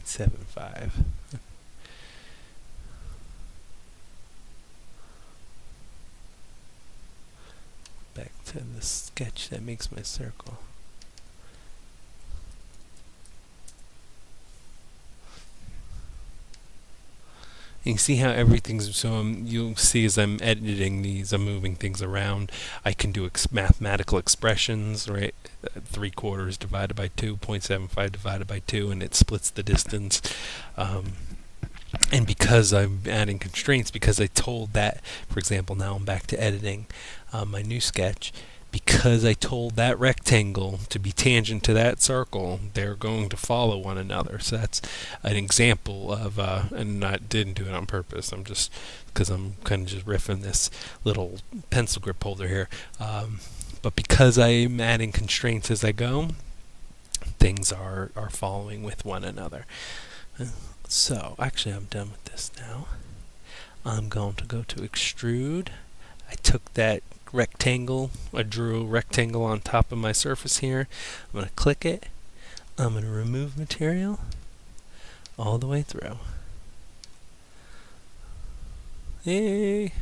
.75. Back to the sketch that makes my circle. You can see how everything's, so you'll see as I'm editing these, I'm moving things around. I can do mathematical expressions, right? 3/4 divided by 2, 0.75 divided by 2, and it splits the distance. And because I'm adding constraints, because I told that, for example, now I'm back to editing my new sketch, because I told that rectangle to be tangent to that circle, they're going to follow one another. So that's an example of, and I didn't do it on purpose. I'm just, because I'm kind of just riffing this little pencil grip holder here. But because I'm adding constraints as I go, things are following with one another. So actually I'm done with this now. I'm going to go to extrude. I took that rectangle, I drew a rectangle on top of my surface here. I'm going to click it. I'm going to remove material all the way through. Yay!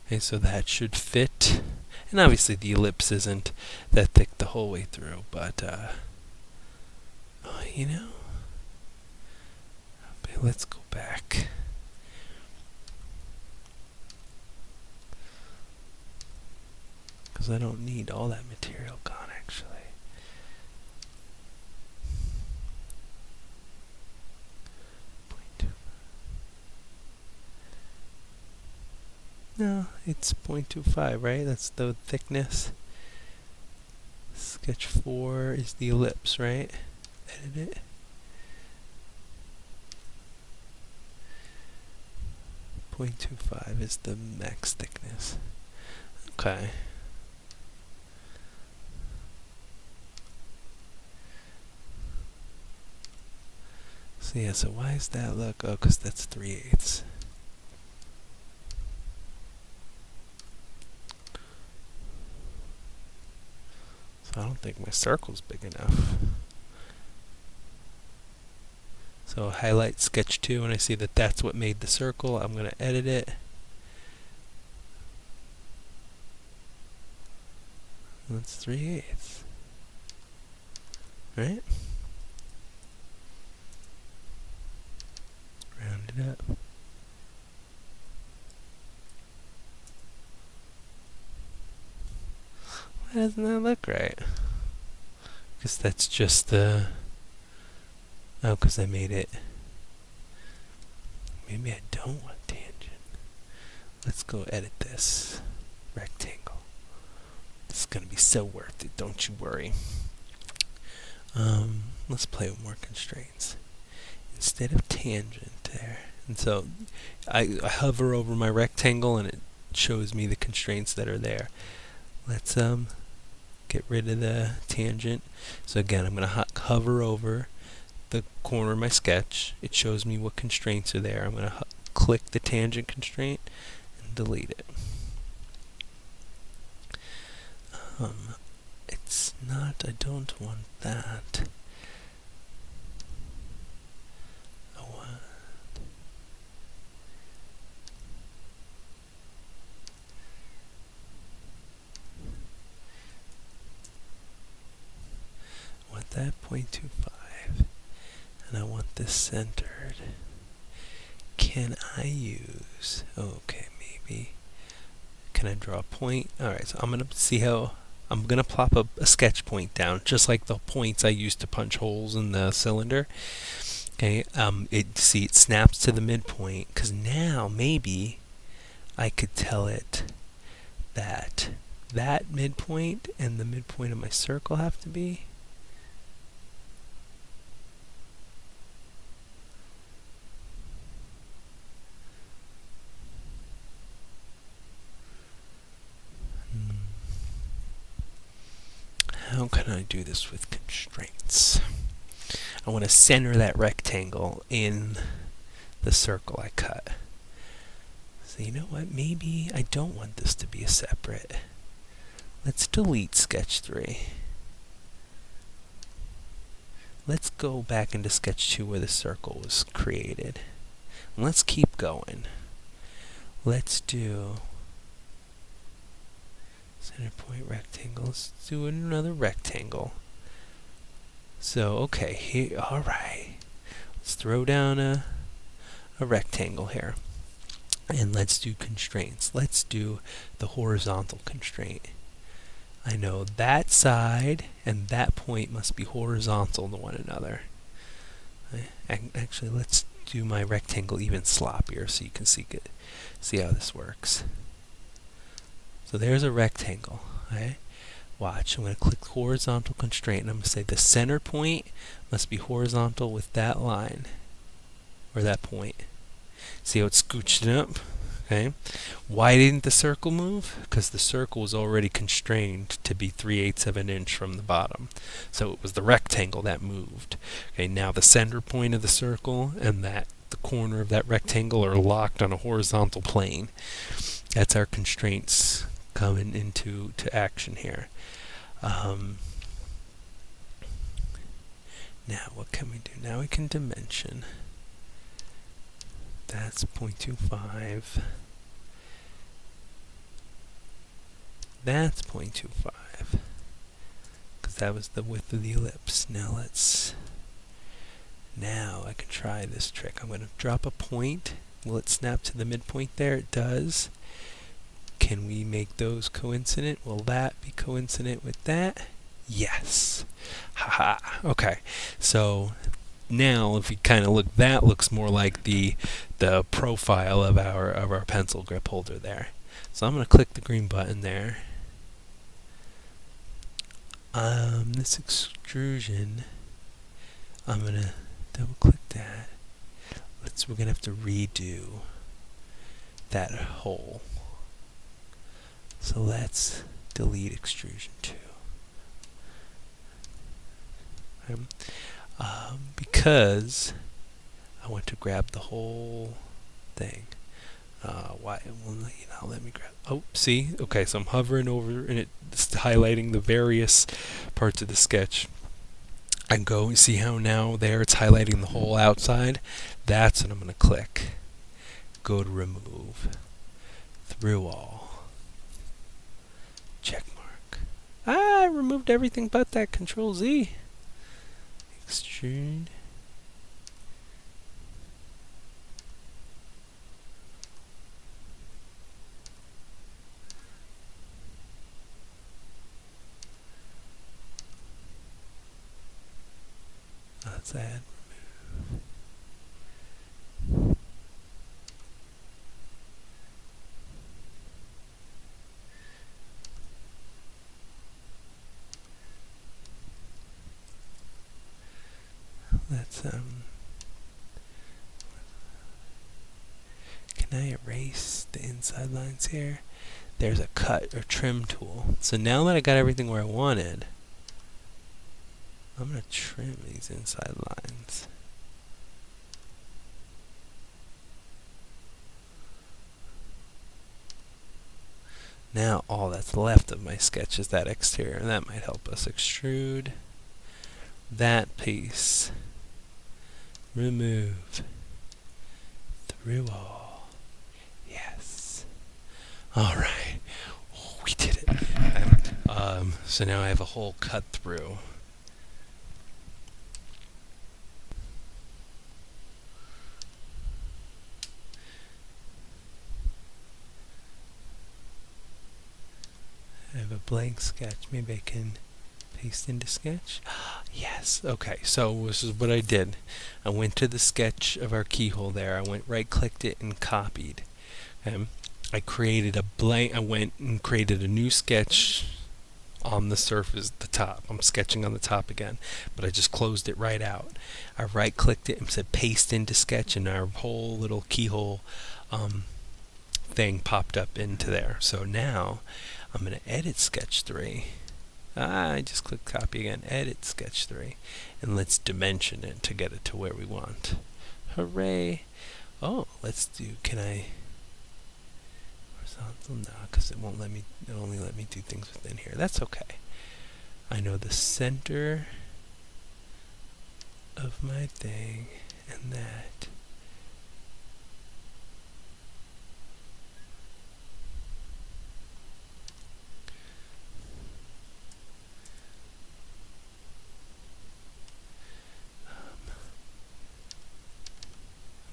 Okay, so that should fit. And obviously the ellipse isn't that thick the whole way through, but you know, let's go back. Because I don't need all that material gone, actually. No, it's 0.25, right? That's the thickness. Sketch 4 is the ellipse, right? Edit it. 0.25 is the max thickness. Okay. So yeah, so why is that look? Oh, because that's 3/8. So I don't think my circle's big enough. So highlight sketch 2 and I see that that's what made the circle. I'm going to edit it. That's 3/8. Right? Round it up. Why doesn't that look right? Because that's just the... Oh, because I made it... Maybe I don't want tangent. Let's go edit this rectangle. This is going to be so worth it, don't you worry. Let's play with more constraints. Instead of tangent there. And so I hover over my rectangle and it shows me the constraints that are there. Let's get rid of the tangent. So again, I'm going to hover over the corner of my sketch. It shows me what constraints are there. I'm going to click the tangent constraint and delete it. It's not, I don't want that. I want that 0.25 and I want this centered. Can I use, okay, maybe, can I draw a point? Alright, so I'm going to see how, I'm going to plop a sketch point down, just like the points I used to punch holes in the cylinder. Okay, it snaps to the midpoint, because now maybe I could tell it that that midpoint and the midpoint of my circle have to be. How can I do this with constraints? I want to center that rectangle in the circle I cut. So you know what? Maybe I don't want this to be a separate. Let's delete sketch 3. Let's go back into sketch 2 where the circle was created. And let's keep going. Let's do center point rectangle. Let's do another rectangle. So, okay, here, alright. Let's throw down a rectangle here. And let's do constraints. Let's do the horizontal constraint. I know that side and that point must be horizontal to one another. Actually, let's do my rectangle even sloppier so you can see how this works. So there's a rectangle. Right? Watch, I'm going to click horizontal constraint, and I'm going to say the center point must be horizontal with that line, or that point. See how it's scooched up? Okay. Why didn't the circle move? Because the circle was already constrained to be 3/8 of an inch from the bottom. So it was the rectangle that moved. Okay, now the center point of the circle and the corner of that rectangle are locked on a horizontal plane. That's our constraints coming into action here. Now what can we do? Now we can dimension. That's 0.25. That's 0.25. Because that was the width of the ellipse. Now I can try this trick. I'm going to drop a point. Will it snap to the midpoint there? It does. Can we make those coincident? Will that be coincident with that? Yes. Haha. Okay. So now if you kind of look, that looks more like the profile of our pencil grip holder there. So I'm going to click the green button there. This extrusion, I'm going to double click that. We're going to have to redo that hole. So let's delete extrusion 2. Because I want to grab the whole thing. Why? Well, let me grab. Oh, see? Okay, so I'm hovering over and it's highlighting the various parts of the sketch. I go, see how now there it's highlighting the whole outside? That's what I'm going to click. Go to remove. Through all. Check mark. I removed everything but that. Control Z. Extrude. Let's add remove. Let's can I erase the inside lines here? There's a cut or trim tool. So now that I got everything where I wanted, I'm going to trim these inside lines. Now all that's left of my sketch is that exterior, and that might help us. Extrude that piece. Remove. Through all. Yes. Alright. Oh, we did it. So now I have a hole cut through. I have a blank sketch. Maybe I can paste into sketch. Yes. Okay. So this is what I did. I went to the sketch of our keyhole there. I went right-clicked it and copied. I created a blank. I went and created a new sketch on the surface, the top. I'm sketching on the top again, but I just closed it right out. I right-clicked it and said paste into sketch, and our whole little keyhole thing popped up into there. So now I'm going to edit sketch 3. I just click copy again, edit sketch 3, and let's dimension it to get it to where we want. Hooray! Oh, let's do, can I, horizontal? No, because it won't let me, it only let me do things within here. That's okay. I know the center of my thing, and that.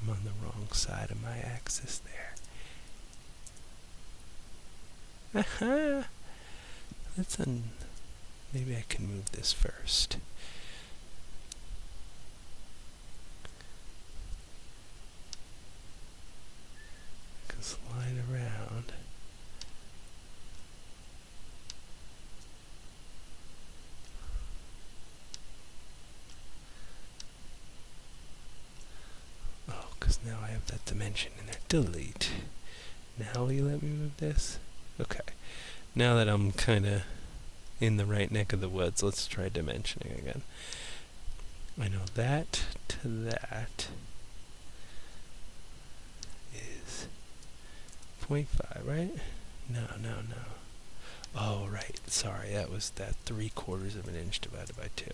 I'm on the wrong side of my axis there. Aha! Maybe I can move this first. Now I have that dimension in there. Delete. Now will you let me move this? Okay. Now that I'm kind of in the right neck of the woods, let's try dimensioning again. I know that to that is 0.5, right? No. Oh, right. Sorry, that was that 3/4 of an inch divided by 2.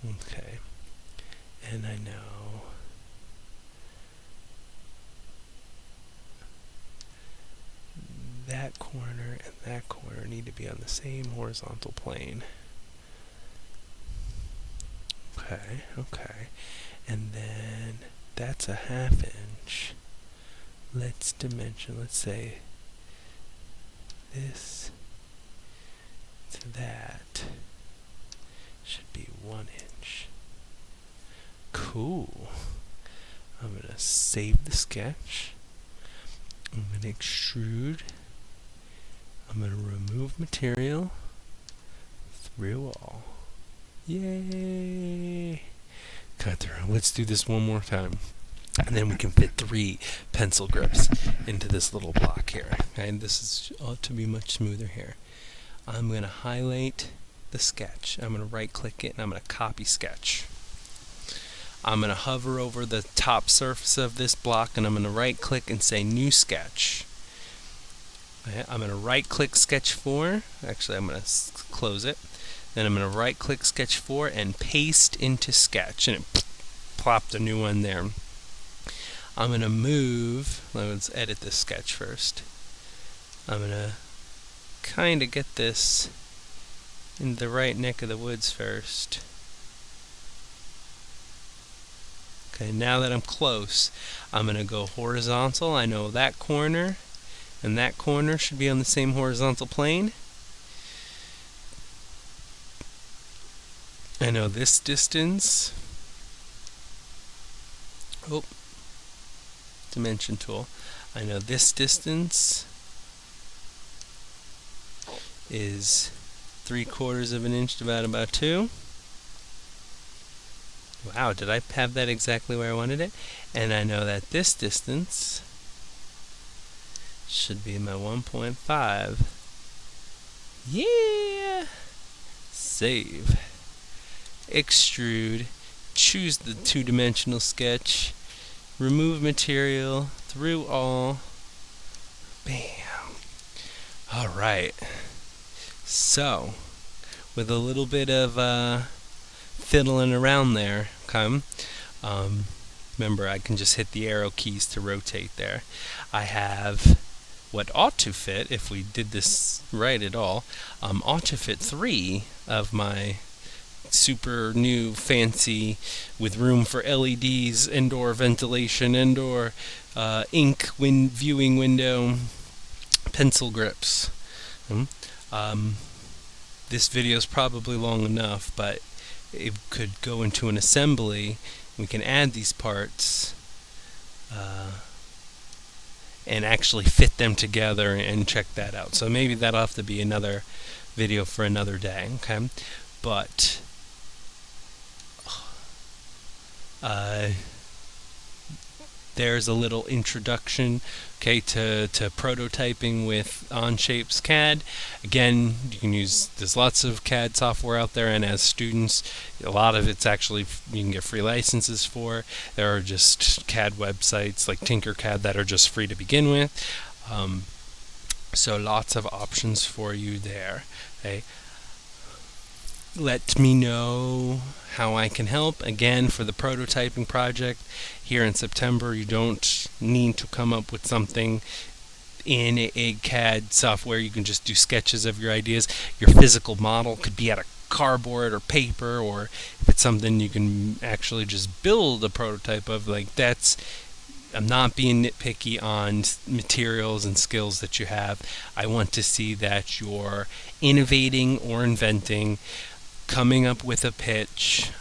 Okay. And I know that corner and that corner need to be on the same horizontal plane. Okay. And then that's a 1/2 inch. Let's dimension, let's say this to that should be 1 inch. Cool. I'm going to save the sketch. I'm going to extrude. I'm going to remove material through all. Yay! Cut through. Let's do this one more time. And then we can fit 3 pencil grips into this little block here. And this ought to be much smoother here. I'm going to highlight the sketch. I'm going to right click it and I'm going to copy sketch. I'm going to hover over the top surface of this block and I'm going to right click and say new sketch. Okay, I'm going to right click sketch 4. Actually, I'm going to close it. Then I'm going to right click sketch 4 and paste into sketch, and it plopped a new one there. I'm going to move, let's edit this sketch first. I'm going to kind of get this in the right neck of the woods first. Okay, now that I'm close, I'm going to go horizontal. I know that corner and that corner should be on the same horizontal plane. I know this distance. Oh, dimension tool. I know this distance is 3/4 of an inch divided by 2. Wow, did I have that exactly where I wanted it? And I know that this distance should be my 1.5. Yeah! Save. Extrude. Choose the 2-dimensional sketch. Remove material. Through all. Bam. Alright. So, with a little bit of fiddling around there, okay, remember I can just hit the arrow keys to rotate there. I have what ought to fit, if we did this right at all, ought to fit 3 of my super new fancy, with room for LEDs, indoor ventilation, indoor ink viewing window pencil grips. This video is probably long enough, but it could go into an assembly. We can add these parts and actually fit them together and check that out. So maybe that'll have to be another video for another day, okay? But there's a little introduction, okay, to prototyping with Onshape's CAD. Again, you can use, there's lots of CAD software out there, and as students, a lot of it's actually you can get free licenses for. There are just CAD websites like Tinkercad that are just free to begin with. So lots of options for you there. Okay. Let me know how I can help. Again, for the prototyping project here in September, you don't need to come up with something in a CAD software. You can just do sketches of your ideas. Your physical model could be out of cardboard or paper, or if it's something you can actually just build a prototype of, like that's, I'm not being nitpicky on materials and skills that you have. I want to see that you're innovating or inventing, coming up with a pitch,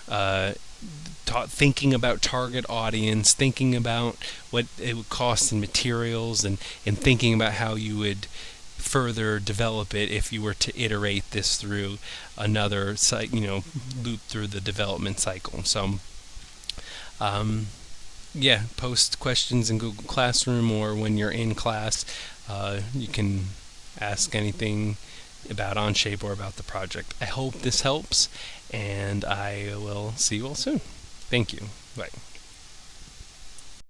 thinking about target audience, thinking about what it would cost in materials, and thinking about how you would further develop it if you were to iterate this through another loop through the development cycle. So yeah, post questions in Google Classroom, or when you're in class, you can ask anything about Onshape or about the project. I hope this helps, and I will see you all soon. Thank you. Bye.